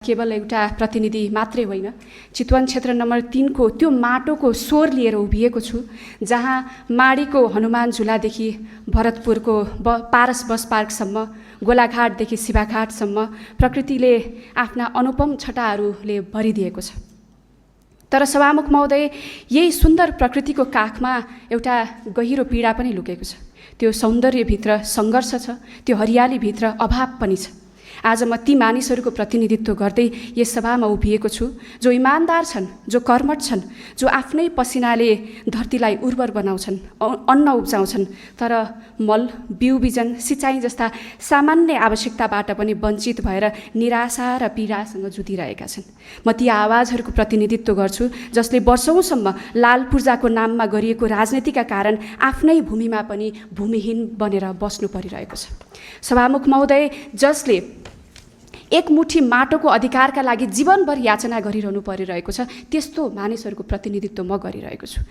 केवल एउटा प्रतिनिधि मात्रै होइन, चितवन क्षेत्र नम्बर 3 को त्यो माटोको स्वर लिएर उभिएको छु, जहाँ माडीको हनुमान झुलादेखि भरतपुरको पारस बस पार्कसम्म, गोलाघाटदेखि शिवाघाटसम्म प्रकृतिले आफ्ना अनुपम छटाहरूले भरिदिएको छ। तर सभामुख महोदय, यही सुन्दर प्रकृतिको काखमा एउटा गहिरो पीडा पनि लुकेको छ। त्यो सौन्दर्यभित्र सङ्घर्ष छ, त्यो हरियालीभित्र अभाव पनि छ। आज म ती मानिसहरूको प्रतिनिधित्व गर्दै यस सभामा उभिएको छु, जो इमान्दार छन्, जो कर्मठ छन्, जो आफ्नै पसिनाले धरतीलाई उर्वर बनाउँछन्, अन्न उब्जाउँछन्, तर मल, बिउ बिजन, सिँचाइ जस्ता सामान्य आवश्यकताबाट पनि वञ्चित भएर निराशा र पीडासँग जुधिरहेका छन्। म ती आवाजहरूको प्रतिनिधित्व गर्छु, जसले वर्षौँसम्म लाल पूर्जाको नाममा गरिएको राजनीतिका कारण आफ्नै भूमिमा पनि भूमिहीन बनेर बस्नु परिरहेको छ। सभामुख महोदय, जसले एक मुठी माटोको अधिकारका लागि जीवनभर याचना गरिरहनु परिरहेको छ, त्यस्तो मानिसहरूको प्रतिनिधित्व म गरिरहेको छु।